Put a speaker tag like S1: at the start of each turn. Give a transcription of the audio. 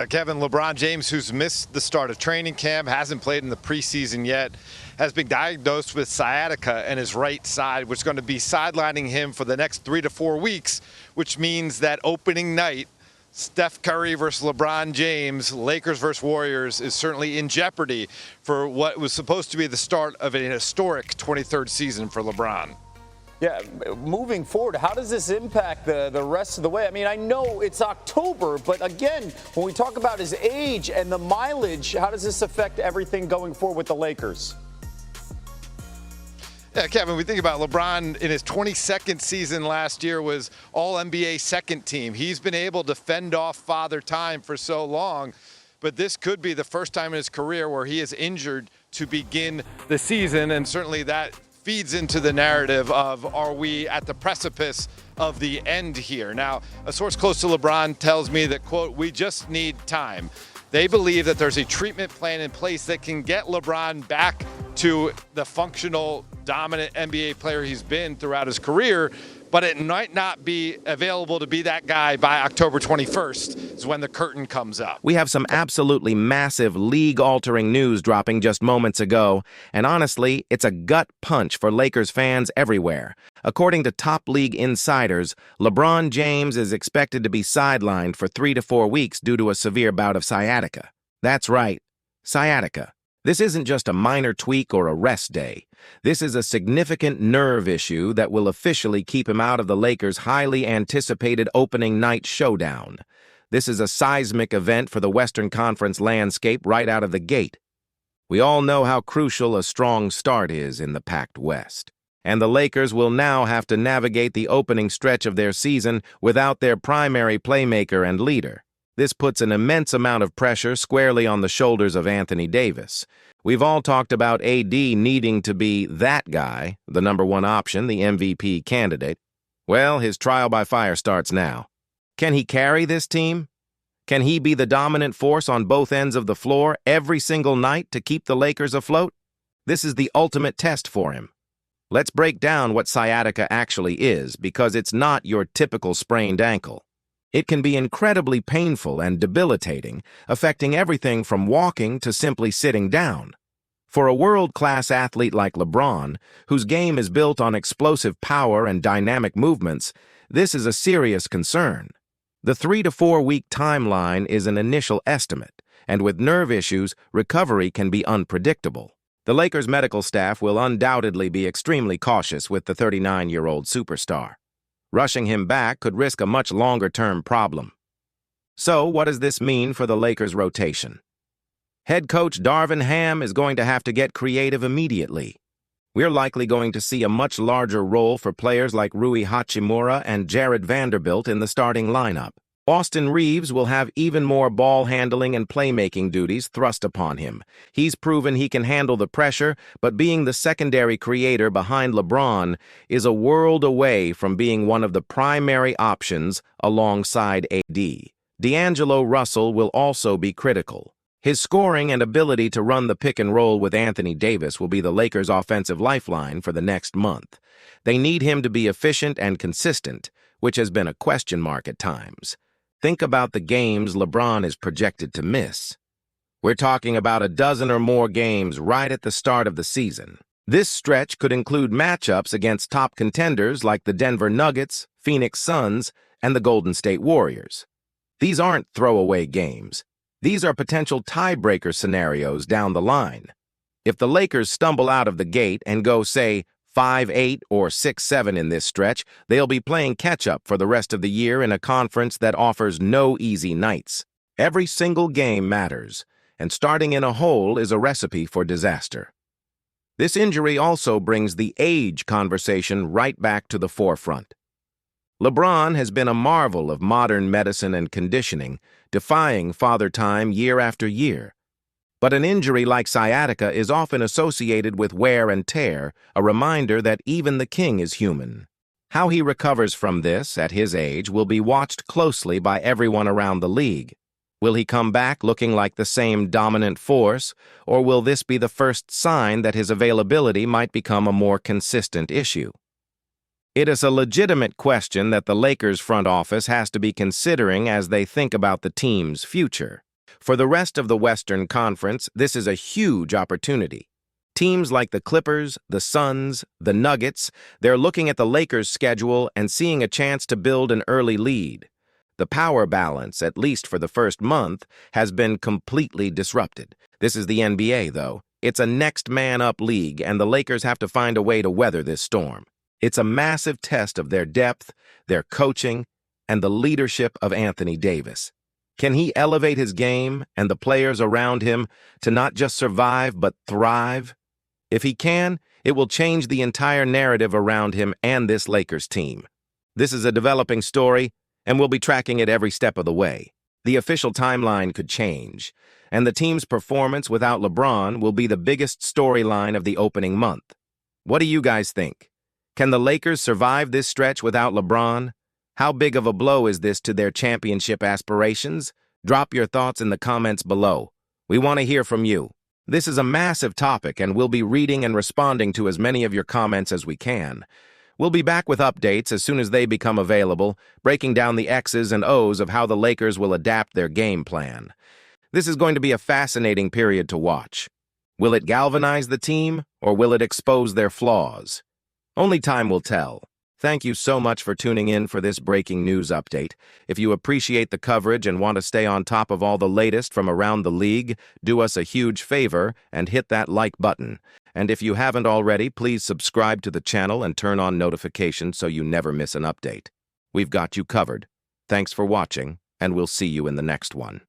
S1: Kevin, LeBron James, who's missed the start of training camp, hasn't played in the preseason yet, has been diagnosed with sciatica in his right side, which is going to be sidelining him for the next 3 to 4 weeks, which means that opening night, Steph Curry versus LeBron James, Lakers versus Warriors, is certainly in jeopardy for what was supposed to be the start of an historic 23rd season for LeBron.
S2: Yeah, moving forward, how does this impact the rest of the way? I mean, I know it's October, but again, when we talk about his age and the mileage, how does this affect everything going forward with the Lakers?
S1: Yeah, Kevin, we think about LeBron in his 22nd season last year was All-NBA second team. He's been able to fend off Father Time for so long, but this could be the first time in his career where he is injured to begin the season, and certainly that feeds into the narrative of, are we at the precipice of the end here? Now, a source close to LeBron tells me that, quote, we just need time. They believe that there's a treatment plan in place that can get LeBron back to the functional, dominant NBA player he's been throughout his career, but it might not be available to be that guy by October 21st is when the curtain comes up.
S3: We have some absolutely massive league-altering news dropping just moments ago, and honestly, it's a gut punch for Lakers fans everywhere. According to top league insiders, LeBron James is expected to be sidelined for 3 to 4 weeks due to a severe bout of sciatica. That's right, sciatica. This isn't just a minor tweak or a rest day. This is a significant nerve issue that will officially keep him out of the Lakers' highly anticipated opening night showdown. This is a seismic event for the Western Conference landscape right out of the gate. We all know how crucial a strong start is in the packed West. And the Lakers will now have to navigate the opening stretch of their season without their primary playmaker and leader. This puts an immense amount of pressure squarely on the shoulders of Anthony Davis. We've all talked about AD needing to be that guy, the number one option, the MVP candidate. Well, his trial by fire starts now. Can he carry this team? Can he be the dominant force on both ends of the floor every single night to keep the Lakers afloat? This is the ultimate test for him. Let's break down what sciatica actually is, because it's not your typical sprained ankle. It can be incredibly painful and debilitating, affecting everything from walking to simply sitting down. For a world-class athlete like LeBron, whose game is built on explosive power and dynamic movements, this is a serious concern. The 3 to 4 week timeline is an initial estimate, and with nerve issues, recovery can be unpredictable. The Lakers' medical staff will undoubtedly be extremely cautious with the 39-year-old superstar. Rushing him back could risk a much longer-term problem. So, what does this mean for the Lakers' rotation? Head coach Darvin Ham is going to have to get creative immediately. We're likely going to see a much larger role for players like Rui Hachimura and Jared Vanderbilt in the starting lineup. Austin Reeves will have even more ball handling and playmaking duties thrust upon him. He's proven he can handle the pressure, but being the secondary creator behind LeBron is a world away from being one of the primary options alongside AD. D'Angelo Russell will also be critical. His scoring and ability to run the pick and roll with Anthony Davis will be the Lakers' offensive lifeline for the next month. They need him to be efficient and consistent, which has been a question mark at times. Think about the games LeBron is projected to miss. We're talking about a dozen or more games right at the start of the season. This stretch could include matchups against top contenders like the Denver Nuggets, Phoenix Suns, and the Golden State Warriors. These aren't throwaway games. These are potential tiebreaker scenarios down the line. If the Lakers stumble out of the gate and go, say, 5-8 or 6-7 in this stretch, they'll be playing catch-up for the rest of the year in a conference that offers no easy nights. Every single game matters, and starting in a hole is a recipe for disaster. This injury also brings the age conversation right back to the forefront. LeBron has been a marvel of modern medicine and conditioning, defying Father Time year after year. But an injury like sciatica is often associated with wear and tear, a reminder that even the king is human. How he recovers from this at his age will be watched closely by everyone around the league. Will he come back looking like the same dominant force, or will this be the first sign that his availability might become a more consistent issue? It is a legitimate question that the Lakers front office has to be considering as they think about the team's future. For the rest of the Western Conference, this is a huge opportunity. Teams like the Clippers, the Suns, the Nuggets, they're looking at the Lakers' schedule and seeing a chance to build an early lead. The power balance, at least for the first month, has been completely disrupted. This is the NBA, though. It's a next-man-up league, and the Lakers have to find a way to weather this storm. It's a massive test of their depth, their coaching, and the leadership of Anthony Davis. Can he elevate his game and the players around him to not just survive but thrive? If he can, it will change the entire narrative around him and this Lakers team. This is a developing story, and we'll be tracking it every step of the way. The official timeline could change, and the team's performance without LeBron will be the biggest storyline of the opening month. What do you guys think? Can the Lakers survive this stretch without LeBron? How big of a blow is this to their championship aspirations? Drop your thoughts in the comments below. We want to hear from you. This is a massive topic, and we'll be reading and responding to as many of your comments as we can. We'll be back with updates as soon as they become available, breaking down the X's and O's of how the Lakers will adapt their game plan. This is going to be a fascinating period to watch. Will it galvanize the team, or will it expose their flaws? Only time will tell. Thank you so much for tuning in for this breaking news update. If you appreciate the coverage and want to stay on top of all the latest from around the league, do us a huge favor and hit that like button. And if you haven't already, please subscribe to the channel and turn on notifications so you never miss an update. We've got you covered. Thanks for watching, and we'll see you in the next one.